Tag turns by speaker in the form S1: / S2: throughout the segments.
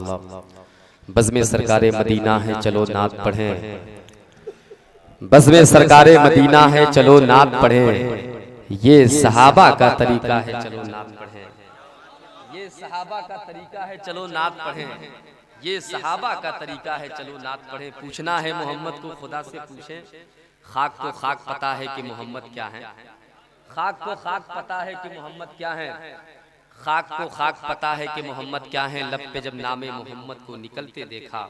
S1: रसूलुल्लाह। बज़्मे सरकारे मदीना है चलो नात पढ़ें, बज़्मे सरकारे मदीना है चलो नात पढ़ें, ये सहाबा का तरीका है चलो नात पढ़ें, ये सहाबा का तरीका है चलो नात पढ़ें, ये सहाबा का तरीका है चलो नात पढ़ें। पूछना है मोहम्मद को खुदा से पूछें, खाक को खाक पता है कि मोहम्मद क्या है, खाक को खाक पता है कि मोहम्मद क्या है, खाक को खाक पता है कि मोहम्मद क्या है। लब पे जब नामे मोहम्मद को निकलते देखा,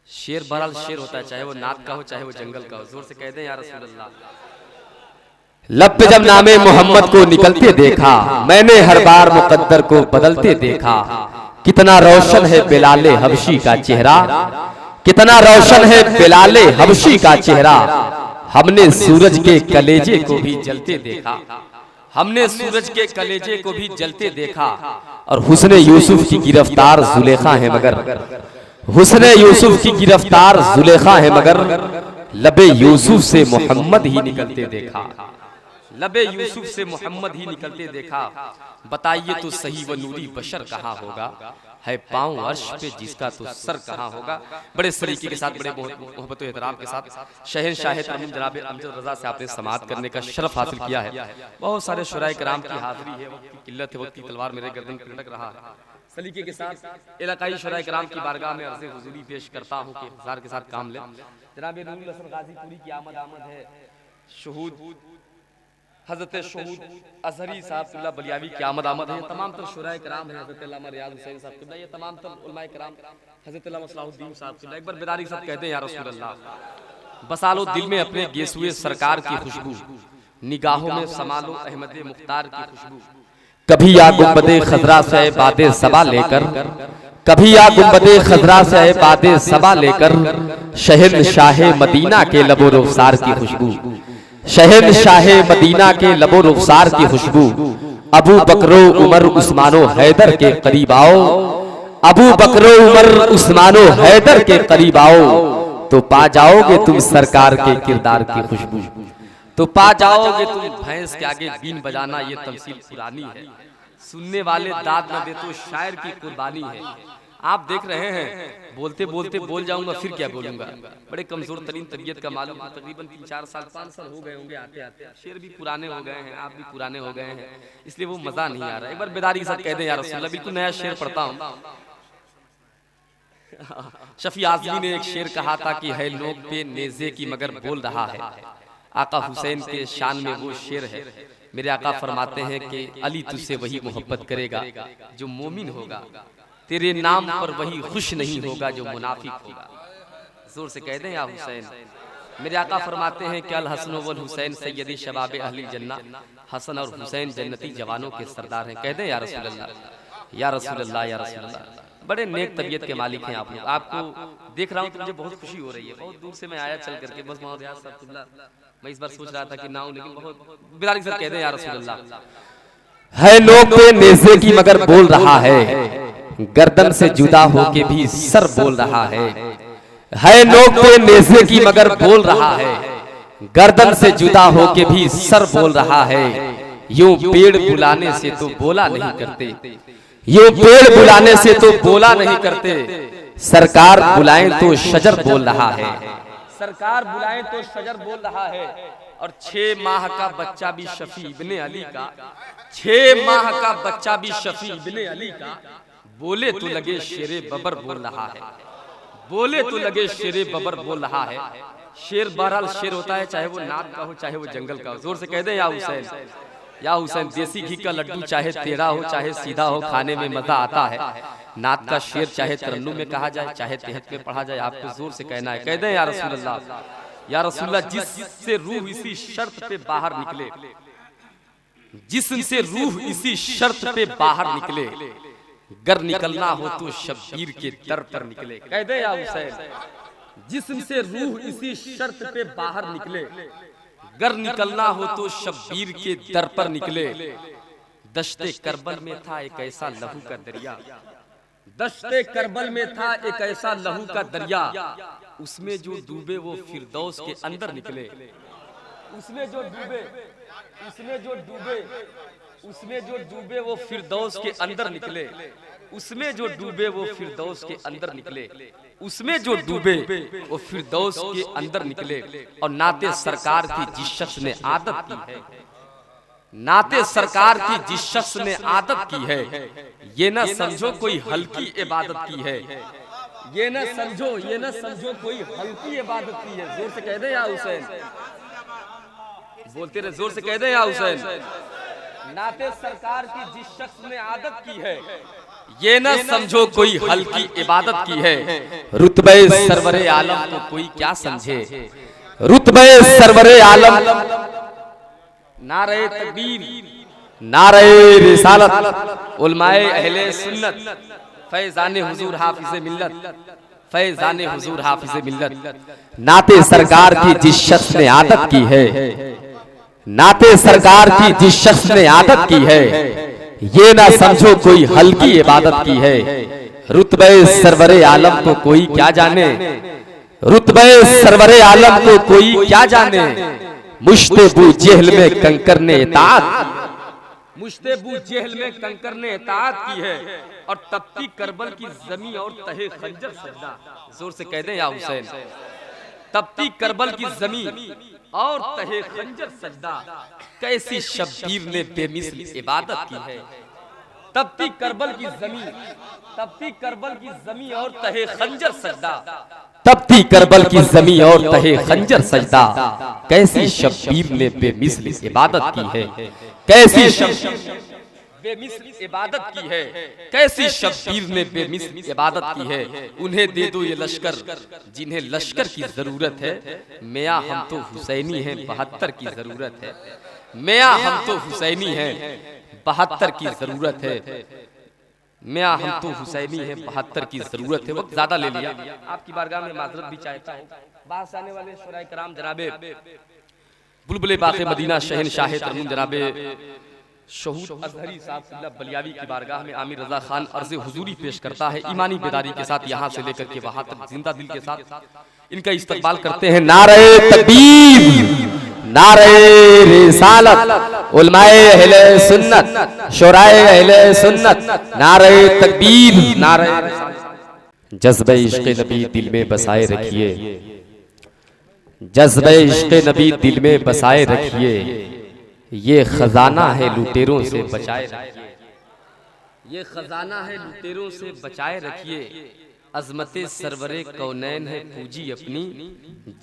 S1: शेर बहरहाल शेर होता है, चाहे वो नात का हो चाहे वो जंगल का हो। जोर से कह दें या रसूल अल्लाह। लब पे जब नामे मोहम्मद को निकलते देखा, मैंने हर बार मुकद्दर को बदलते देखा। कितना रोशन है बिलाले हबशी का चेहरा, कितना रोशन है बिलाले हबशी का चेहरा। हमने सूरज के कलेजे को भी जलते देखा, हमने सूरज के कलेजे को भी जलते देखा। और हुस्ने यूसुफ की गिरफ्तार जुलेखा है मगर, हुस्ने यूसुफ की गिरफ्तार जुलेखा है मगर, लबे यूसुफ से मोहम्मद ही निकलते देखा, लबे यूसुफ से मोहम्मद ही निकलते देखा। बताइए तो सही वो नूरी बशर कहाँ होगा, है पाँव अर्श पे जिसका तो सर कहाँ होगा। बड़े सलीके के साथ, बड़े मोहब्बत और एहतराम के साथ शहंशाह तरन्नुम जनाब अमजद रज़ा से आपने समाअत करने का शरफ हासिल किया है। बहुत सारे शुराए किराम की हाजिरी है, वक्त की किल्लत है, वक्त की तलवार मेरे गर्दन पर लटक रहा है। सलीके के साथ इलाकाई शुराए किराम की बारगाह में अर्ज़े हुज़ूरी पेश करता हूँ कि इंतज़ार के साथ काम ले। जनाब नूरुल हसन गाज़ीपुरी की आमद है, शहूद हज़रत शहूद अज़हरी साहब बलियावी की आमद है। तमाम तर शुराए किराम है, हज़रत अल्लामा रियाज़ हुसैन साहब किबला, ये तमाम तर उलमाए किराम, हज़रत अल्लामा सलाहुद्दीन साहब किबला। एक बार बेदारी साहब कहते हैं या रसूल अल्लाह। बसालो दिल में अपने गेसुए सरकार की खुशबू, निगाहों में समालो अहमद मुख्तार की खुशबू। कभी या गुंबदे खजरा से बादे सबा लेकर, कभी या गुंबदे खजरा से बादे सबा लेकर, शहंशाह मदीना के लबो रुखसार की खुशबू, शहंशाह मदीना के लबो रुखसार की खुशबू। अबू बकरो उमर उस्मानो हैदर के करीब आओ, अबू बकरो उमर उस्मानो हैदर के करीब आओ, तो पा जाओगे तुम सरकार के किरदार की खुशबू, तो पा जाओगे तुम भैंस के आगे बीन बजाना। ये तमसील पुरानी है, सुनने वाले दाद न दे तो शायर की कुर्बानी है। आप देख रहे हैं बोलते बोलते बोल जाऊंगा, फिर क्या बोलूंगा। बड़े कमजोर तरीन तबीयत का मालूम, तकरीबन 3-4 साल 5 साल हो गए होंगे आते आते। शेर भी पुराने हो गए हैं, आप भी पुराने हो गए हैं, इसलिए वो मजा नहीं आ रहा। एक बार बेदारी के साथ कह दें या रसूल अल्लाह, बिल्कुल नया शेर पढ़ता हूँ। शफी आज़मी ने एक शेर कहा था कि है लोग पे नेज़े की मगर बोल रहा है। आका हुसैन के शान में वो शेर है। मेरे आका फरमाते हैं कि अली तुझसे वही मोहब्बत करेगा जो मोमिन होगा, तेरे नाम पर वही खुश नहीं होगा जो मुनाफिक होगा। जोर से कह दें या हुसैन। मेरे आका फरमाते हैं कि अल हसन वल हुसैन सैयदी शबाब अहली जन्नह, हसन और हुसैन जन्नती जवानों के सरदार हैं। कह दें या रसूल अल्लाह, या रसूल अल्लाह, या रसूल अल्लाह। बड़े नेक तबीयत के मालिक हैं आप लोग। आपको देख रहा हूँ तो मुझे बहुत खुशी हो रही है। बहुत दूर से मैं आया चल करके, बस मोहम्मद रियाज साहब किबला, मैं इस बार सोच रहा था कि ना हूं, लेकिन बहुत बिलाल सर कह दें या रसूल अल्लाह। है लोग पे नेज़े की मगर बोल रहा है, गर्दन से जुदा होके भी सर बोल रहा है लोग पे नेज़े की मगर बोल रहा है, गर्दन से जुदा होके भी सर बोल रहा है। यूं पेड़ बुलाने से तो बोला नहीं करते, यूं पेड़ बुलाने से तो बोला नहीं करते, सरकार बुलाएं तो शजर बोल रहा है, सरकार बुलाएं तो शजर बोल रहा है। और 6 माह का बच्चा भी शफी इब्ने अली का, 6 माह का बच्चा भी शफी इब्ने अली का, बोले तो लगे शेरे बबर बोल रहा है, बोले तो लगे शेरे बबर बोल रहा है। शेर बहरहाल शेर होता है, चाहे वो नात का हो चाहे वो जंगल का हो। जोर से कह दे या हुसैन, या हुसैन। देसी घी का लड्डू चाहे टेढ़ा हो चाहे सीधा हो, खाने में मजा आता है। नात का शेर चाहे तरन्नुम में कहा जाए चाहे तेहत में पढ़ा जाए, आपको जोर से कहना है। कह दें या रसूल अल्लाह, या रसूल अल्लाह। जिससे रूह इसी शर्त पे बाहर निकले, जिस्म से रूह इसी शर्त पे बाहर निकले, गर निकलना हो तो शब्बीर के दर पर निकले। कह दे या हुसैन। जिस्म से रूह इसी शर्त पे बाहर निकले, गर निकलना हो तो शब्बीर के दर पर निकले। दश्ते करबल में था एक ऐसा लहू का दरिया, दश्ते करबल में था एक ऐसा लहू का दरिया, उसमें जो डूबे वो फिरदौस के अंदर निकले, उसमें जो डूबे, उसमें जो डूबे उसमें जो डूबे वो फिरदौस के अंदर निकले, उसमें जो डूबे वो फिरदौस के अंदर निकले, उसमें जो डूबे वो फिरदौस के अंदर निकले। और नाते सरकार की जिस शख्स ने आदत की है, नाते सरकार की जिस शख्स ने आदत की है, ये न समझो कोई हल्की इबादत की है, ये न समझो कोई हल्की इबादत की है। जोर से कह दे या हुसैन, बोलते रहे, जोर से कह दे या हुसैन। नाते सरकार की जिस शख्स ने आदत की है, ये न समझो कोई हल्की इबादत की है। रुतबे सरवरे आलम को कोई क्या समझे, रुतबे सरवरे आलम, नारे तकबीर, नारे रिसालत, उलमाए अहले सुन्नत, फैजाने हुजूर हाफिज़े मिल्लत, फैजाने हुजूर हाफिज़े मिल्लत। नाते सरकार की जिस शख्स ने आदत की है, नाते सरकार की जिस शख्स ने आदत की है, ये ना समझो कोई हल्की इबादत की है। रुतबे सरवरे आलम को कोई क्या जाने, रुतबे सरवरे आलम को कोई क्या जाने। मुश्तेबू जेहल में कंकर ने इताअत, मुश्तेबू जेहल में कंकर ने इताअत की है। और तपती करबल की जमी और तहे खंजर सजदा। जोर से कह दें या हुसैन, तपती करबल की जमी और तहे खंजर सजदा। कैसी शब्बीर ने बेमिसल इबादत की है। तपती करबल की जमी, तपती करबल की जमी और तहे खंजर सजदा, तपती करबल की जमी और तहे खंजर सजदा। कैसी शब्बीर ने बेमिसल इबादत की है, कैसी शब्बीर बेमिसल इबादत की है, कैसी शब्बीर ने बेमिसल इबादत की है। उन्हें दे दो ये लश्कर जिन्हें लश्कर की जरूरत है। मियां हम तो हुसैनी हैं 72 की जरूरत है, मियां हम तो हुसैनी हैं 72 की जरूरत है, मियां हम तो हुसैनी हैं 72 की जरूरत है। वक्त ज्यादा ले लिया, आपकी बारगाह में माजरत भी चाहता हूँ। बाहर से आने वाले शुराए कराम जनाबे बुलबुले बाक़े मदीना शहनशाह तरन्नुम जनाबे शहूद अजहरी साहब बलियावी की बारगाह में आमिर रजा खान अर्ज़े हुजूरी पेश करता है। ईमानी बेदारी के साथ यहाँ से लेकर के वहां तक जिंदा दिल के साथ इनका इस्तकबाल करते हैं। नारे तकबीर, नारे रिसालत, उलमाए अहले सुन्नत, शुराए अहले सुन्नत, नारे तकबीर, नारे रिसालत। जज्बे इश्क़ नबी दिल में बसाए रखिए, जज्बे इश्क़ नबी दिल में बसाए रखिए। ये खजाना है लुटेरों से बचाए रखिए, ये खजाना है लुटेरों से बचाए रखिए। अजमते सरवरे कौनैन है पूजी अपनी,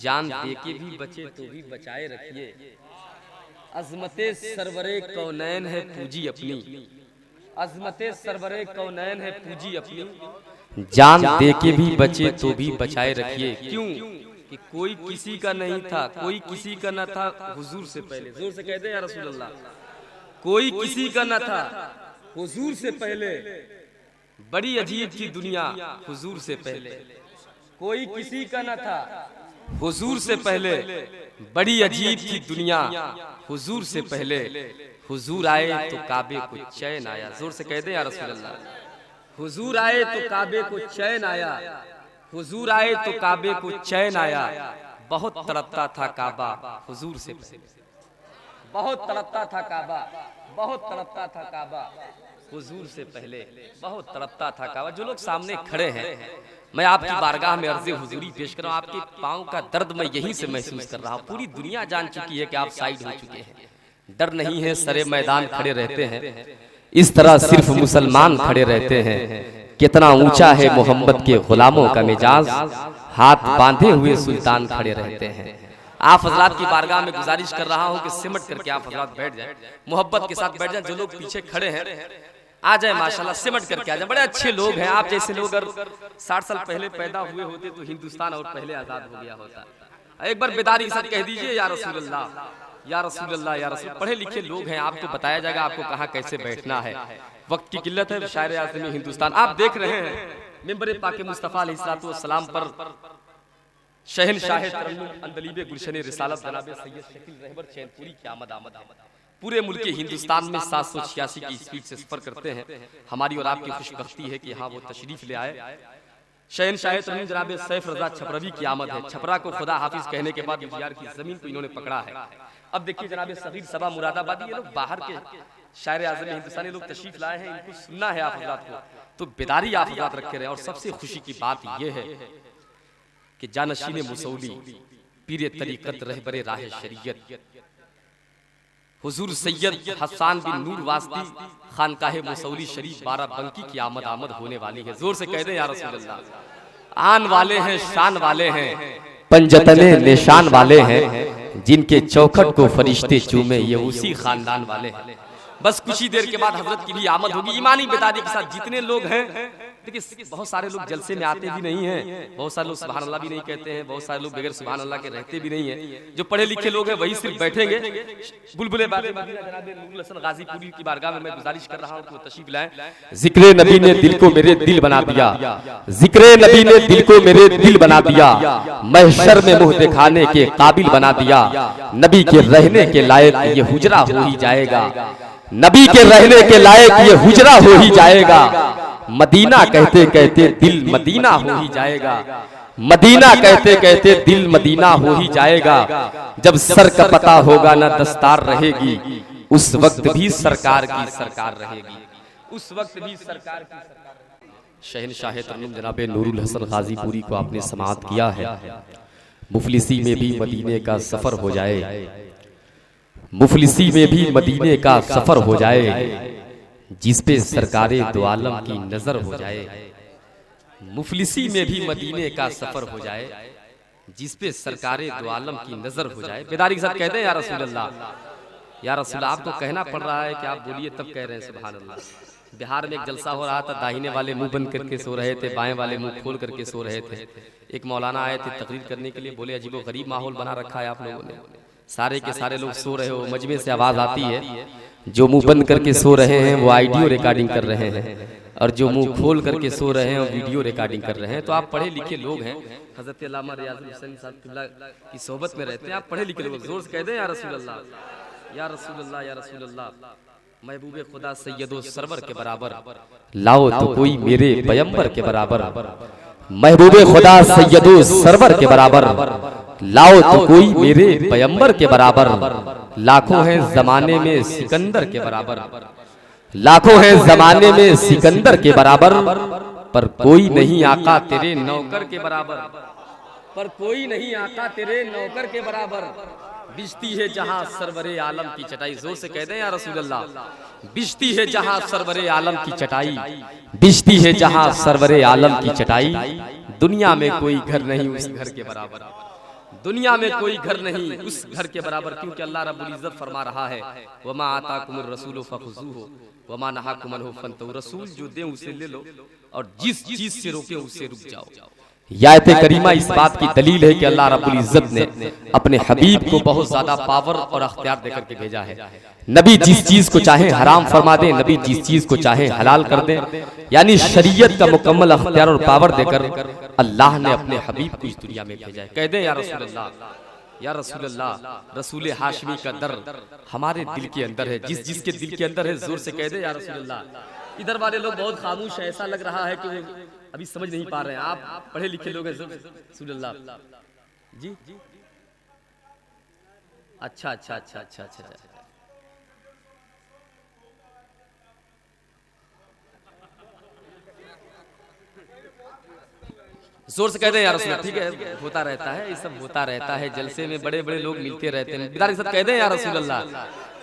S1: जान देके भी बचे तो भी बचाए रखिए। अजमते सरवरे कौनैन है पूजी अपनी, अजमते सरवरे कौनैन है पूजी अपनी, जान देके भी बचे तो भी बचाए रखिए। क्यों कि कोई किसी का नहीं था, कोई किसी का न था हुजूर से पहले। जोर से कह दे या रसूल अल्लाह, कोई किसी का न था हुजूर से पहले। बड़ी अजीब थी दुनिया हुजूर से पहले, कोई किसी का न था हुजूर से पहले। बड़ी अजीब थी दुनिया हुजूर से पहले। हुजूर आए तो काबे को चैन आया। जोर से कह दे या रसूल अल्लाह, हुजूर आए तो काबे को चैन आया, हुजूर आए तो काबे को चैन आया। बहुत तड़पता था काबा हुजूर से पहले, बहुत तड़पता था काबा, बहुत तड़पता था काबा हुजूर से पहले, बहुत तड़पता था काबा। जो लोग सामने खड़े हैं, मैं आपकी बारगाह में अर्ज़े हुजूरी पेश कर रहा हूँ। आपके पाँव का दर्द मैं यहीं से महसूस कर रहा हूँ। पूरी दुनिया जान चुकी है कि आप साइड हो चुके हैं, डर नहीं है, सरे मैदान खड़े रहते हैं। इस तरह सिर्फ मुसलमान खड़े रहते हैं। कितना ऊंचा है मोहम्मद के गुलामों का मिजाज, हाथ बांधे हुए सुल्तान खड़े रहते हैं। आप हजरात की बारगाह में गुजारिश कर रहा हूं कि सिमट करके आप हजरात बैठ जाएं, मोहब्बत के साथ बैठ जाएं। जो लोग पीछे खड़े हैं आ जाए, माशाल्लाह सिमट करके आ जाए। बड़े अच्छे लोग हैं। आप जैसे लोग अगर 60 साल पहले पैदा हुए होते तो हिंदुस्तान और पहले आजाद हो गया होता। एक बार बेदारी के साथ कह दीजिए या रसूल अल्लाह, या रसूल अल्लाह, या रसूल। पढ़े लिखे लोग हैं, आपको बताया जाएगा आपको कहाँ कैसे बैठना है। वक्त की किल्लत है, शायर आज़मी हिंदुस्तान आप देख रहे हैं। मिंबर पाके मुस्तफ़ा अलैहिस्सलाम पर शहनशाह तरन्नुम अंदलीबे गुलशन रिसालत जनाबे सैयद शकील रहबर चैनपुरी की आमद है। पूरे मुल्क हिंदुस्तान में 786 की स्पीड से सफर करते हैं। हमारी और आपकी खुशबख्ती है कि यहाँ वो तशरीफ ले आए। शहनशाह तरन्नुम जनाबे सैफ रजा छपरवी की आमद है। छपरा को खुदा हाफिज कहने के बाद बिहार की जमीन को इन्होंने पकड़ा है। अब देखिए जनाबे सगीर सबा मुरादाबादी, ये लोग बाहर के शायर आज़म हिंदुस्तानी लोग तशरीफ लाए हैं, इनको सुनना है आप हज़रात को, तो बेदारी आप हज़रात रखे रहे। और सबसे खुशी की बात यह है कि जानशीन मुसौली पीरे तरीक़त रहबरे राह शरीयत हुजूर सैयद हसन बिन नूर वास्ती खानकाहे मुसौली शरीफ बाराबंकी की आमद होने वाली है। जोर से कह दें या रसूल अल्लाह। आन वाले हैं, शान वाले हैं, पंजतने निशान वाले हैं, जिनके चौखट को फरिश्ते चूमे ये उसी खानदान वाले हैं। बस कुछ ही देर के बाद हजरत की भी आमद होगी ईमानी बेदारी के साथ। जितने लोग हैं देखिए, बहुत सारे लोग जलसे में आते भी नहीं हैं, बहुत सारे लोग सुभान अल्लाह भी नहीं कहते हैं, बहुत सारे लोग बगैर सुभान अल्लाह के रहते भी नहीं हैं। जो पढ़े लिखे लोग हैं वही सिर्फ बैठेंगे। बुलबुले गाजीपुरी की बारगाह में मैं गुजारिश कर रहा हूँ कि वो तशरीफ लाएं। जिक्र नबी ने दिल को मेरे दिल बना दिया, जिक्र नबी ने दिल को मेरे दिल बना दिया, महशर में मुंह दिखाने के काबिल बना दिया। नबी के रहने के लायक ये हुजरा हो ही जाएगा, नबी के रहने के लायक ये हुजरा हो ही जाएगा। मदीना कहते कहते दिल मदीना हो ही जाएगा, मदीना कहते कहते दिल मदीना हो ही जाएगा। जब सर का पता होगा ना दस्तार रहेगी, उस वक्त भी सरकार की सरकार रहेगी, उस वक्त भी सरकार की सरकार। शहनशाह तरन्नुम जनाब नूरुल हसन गाजीपुरी को आपने समाअत किया है। मुफलिसी में भी मदीने का सफर हो जाए, मुफलिसी में भी मदीने का सफर हो जाए, जिसपे सरकारे दो आलम की नजर हो जाए। मुफलिसी में भी मदीने का सफर हो जाए, जिसपे सरकारे दो आलम की नजर हो जाए। बेदारी के साथ कहते हैं या रसूल अल्लाह, या रसूल। आपको कहना पड़ रहा है कि आप बोलिए तब कह रहे हैं सुभान अल्लाह। बिहार में एक जलसा हो रहा था, दाहिने वाले मुंह बंद करके सो रहे थे, बाएं वाले मुंह खोल करके सो रहे थे। एक मौलाना आए थे तकरीर करने के लिए, बोले अजीबो गरीब माहौल बना रखा है आप लोगों ने, सारे के सारे लोग सो रहे हो, मजमे से आवाज आती है, जो मुंह बंद करके सो रहे हैं वो ऑडियो रिकॉर्डिंग कर रहे हैं, और जो मुंह खोल करके सो रहे हैं वो वीडियो रिकॉर्डिंग कर रहे हैं। तो आप पढ़े लिखे लोग हैं, हजरत अल्लामा रियाजुल हुसैन साहब किबला की सोहबत में रहते हैं, आप पढ़े लिखे लोग, जोर से कह दें या रसूल अल्लाह, या रसूल अल्लाह, या रसूल अल्लाह। महबूबे खुदा सैयदो सरवर के बराबर लाओ तो कोई मेरे पैगंबर के बराबर, महबूबे खुदा सैयदो सरवर के बराबर लाओ तो कोई मेरे पैगंबर के बराबर। लाखों हैं जमाने में सिकंदर के बराबर, लाखों हैं जमाने में सिकंदर के बराबर, पर कोई नहीं आका तेरे नौकर के बराबर, पर कोई नहीं आका तेरे नौकर के बराबर। बिजती है जहां सरवरे आलम की चटाई, जोर से कह दें या रसूल अल्लाह। बिजती है जहां सरवरे आलम की चटाई, बिजती है जहां सरवरे आलम की चटाई। दुनिया में कोई घर नहीं उस घर के बराबर, दुनिया में कोई घर नहीं उस घर के बराबर। क्योंकि अल्लाह रब्बुल इज्जत फरमा रहा है, वमा आताकुमुर रसूलु फखुज़ूहु वमा नहाकुम अन्हु फंतहू। रसूल जो दे उसे ले लो, और जिस चीज से रोके उससे रुक जाओ। यात करीमा इस बात की दलील है कि अल्लाह रब्बुल इज्जत ने अपने हबीब को बहुत ज्यादा पावर और अख्तियार देकर के भेजा है। नबी जिस चीज को चाहे हराम फरमा दे, नबी जिस चीज को चाहे हलाल कर दे, यानी शरीयत का मुकम्मल अख्तियार और पावर देकर अल्लाह ने अपने हबीब को इस दुनिया में भेजा है। कह दे या रसूल अल्लाह, या रसूल अल्लाह। रसूल हाशमी का दर हमारे दिल के अंदर है, जिस जिसके दिल के अंदर है जोर से कह दे या रसूल अल्लाह। इधर वाले लोग बहुत खामोश है, ऐसा लग रहा है कि अभी समझ नहीं पा रहे हैं। आप पढ़े लिखे लोग हैं, रसूल अल्लाह जी। अच्छा अच्छा अच्छा अच्छा अच्छा, जोर से कहते हैं यार रसूल। ठीक है, होता रहता है, ये सब होता रहता है, जलसे में बड़े बड़े लोग मिलते रहते हैं। बिदारी के साथ कहते हैं या रसूल अल्लाह,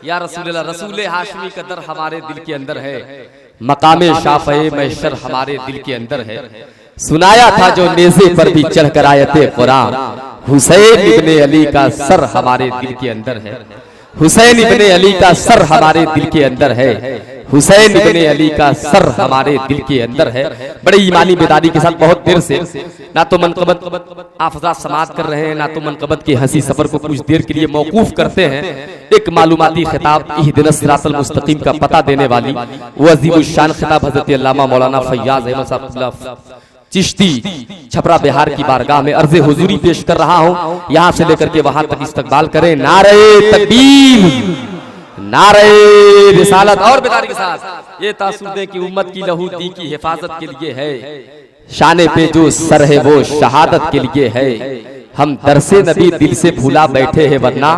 S1: या रसूल अल्लाह। रसूल हाशमी का दर हमारे दिल के अंदर है, मकामे शाफ़े महशर हमारे दिल के अंदर है। सुनाया था जो नेज़े पर भी चढ़ कर आयते कुरान, हुसैन इब्ने अली का सर हमारे दिल के अंदर है, हुसैन इब्ने अली का सर हमारे दिल के अंदर है, हुसैन इब्ने अली का सर हमारे दिल के अंदर है। बड़े ईमानी बेदारी के साथ बहुत देर से ना तो मनकबत आफजा समात कर रहे हैं, ना तो मनकबत के हंसी सफर को कुछ देर के लिए मौकूफ करते हैं। एक मालूमाती खिताब इहदिनस सिरातल मुस्तकीम का पता देने वाली वो अजीमुल शान खिताब हजरत अल्लामा मौलाना फैयाज अहमद साहब चिश्ती छपरा बिहार की बारगाह में अर्ज़े हुजूरी पेश कर रहा हूँ। यहाँ से लेकर के वहां तक इस्तकबाल करें। नारे तकबीर, नारे रिसालत। और बेदारी के साथ ये तासुर दे कि उम्मत की लहू दी की हिफाजत के लिए है, शाने पे जो सर है वो शहादत के लिए है। हम दरसे नबी दिल से भूला बैठे हैं, वरना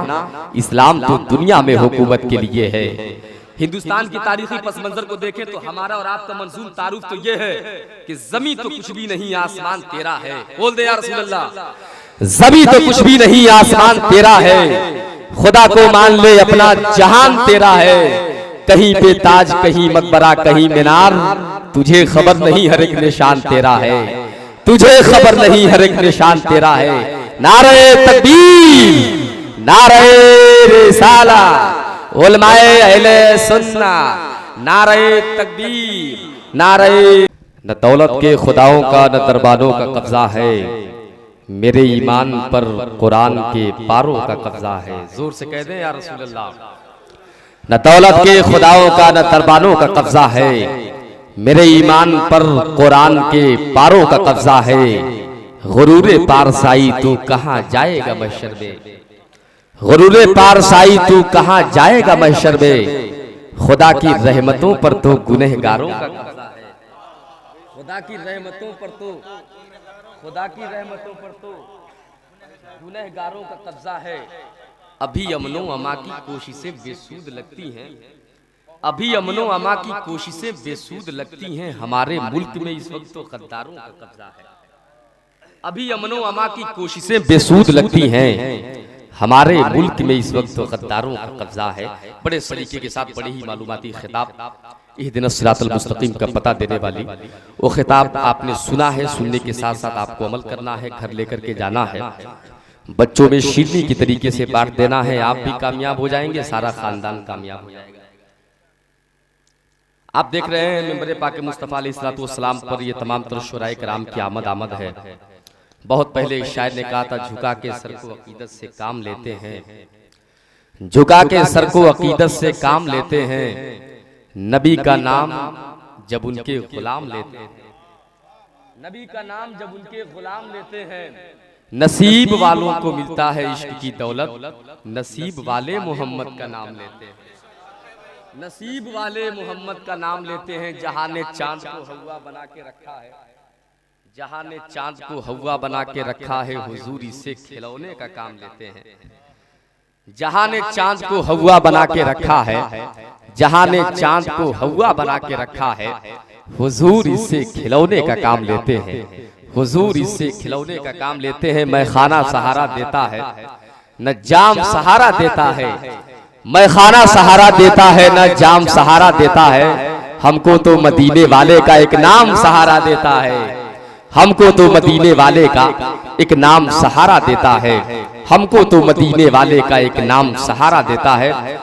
S1: इस्लाम तो दुनिया में हुकूमत के लिए है। हिंदुस्तान की तारीखी पस मंजर को देखें तो हमारा और आपका मंजूर तारुफ तो ये है कि जमी तो कुछ भी नहीं आसमान तेरा है। बोल दे या रसूल अल्लाह। जमी तो कुछ भी नहीं आसमान तेरा है, खुदा को मान ले अपना जहान तेरा है। कहीं पे ताज कहीं मकबरा कहीं मीनार, तुझे खबर नहीं हर एक निशान तेरा है, तुझे खबर नहीं हर एक निशान तेरा है। नारे तकबीर नारे रिसाला उलमाए अहले सुन्ना, नारे तकबीर नारे। न दौलत के खुदाओं का न दरबारों का कब्जा है, मेरे ईमान पर कुरान के पारों का कब्जा है। जोर से कह दें या रसूल अल्लाह। न दौलत के खुदाओं का न दरबारों का कब्जा है, मेरे ईमान पर कुरान के पारों का कब्जा है। गुरूरे पारसाई तू कहां जाएगा महशर में, गुरूरे पारसाई तू कहां जाएगा महशर में। खुदा की रहमतों पर तो गुनहगारों का कब्जा है, खुदा की रहमतों पर तो, खुदा की रहमतों पर तो गुनहगारों का कब्जा है। अभी अमनो अमा की कोशिशें बेसूद लगती हैं, अभी अमनो अमा की कोशिशें बेसूद लगती हैं। हमारे मुल्क में इस वक्त तो गद्दारों का कब्जा है। अभी अमनो अमा की कोशिशें बेसूद लगती हैं, हमारे मुल्क में इस वक्त तो गद्दारों का कब्जा है। बड़े सलीके के साथ बड़ी ही मालूमाती खिताब, इहदिनस सिरातल मुस्तकीम का पता देने वाली वो खिताब आपने सुना है। सुनने के साथ साथ आपको अमल करना है, घर लेकर के जाना है, बच्चों में शीरनी की तरीके से बांट देना है। आप भी कामयाब हो जाएंगे, सारा खानदान कामयाब हो जाएगा। आप देख रहे हैं मिंबर पाक मुस्तफ़ा अलैहिस्सलाम पर ये तमाम तर शुराए कराम की आमद है। बहुत पहले इस शायर ने कहा था, झुका के सर को अकीदत से काम लेते हैं, झुका के सर को अकीदत से काम लेते हैं। नबी का नाम जब उनके गुलाम लेते हैं, नबी का नाम जब उनके गुलाम लेते हैं। नसीब वालों को मिलता है इश्क की दौलत, नसीब वाले मोहम्मद का नाम लेते हैं, नसीब वाले मोहम्मद का नाम लेते हैं। जहां ने चांद को हवा बना के रखा है, जहां ने चांद को हवा बना के रखा है, हुजूर इससे खिलौने का काम लेते हैं। जहां ने चांद को हवा बना के रखा है, जहां ने चांद को हवा बना के रखा है, हुजूर इससे खिलौने का काम लेते हैं, हुजूर इससे खिलौने का काम लेते हैं। मैं खाना सहारा देता है न जाम सहारा देता है, मैं खाना सहारा देता है न जाम सहारा देता है। हमको तो मदीने वाले का एक नाम सहारा देता है, हमको तो मदीने वाले का एक नाम सहारा देता है, हमको तो मदीने वाले का एक नाम सहारा देता है।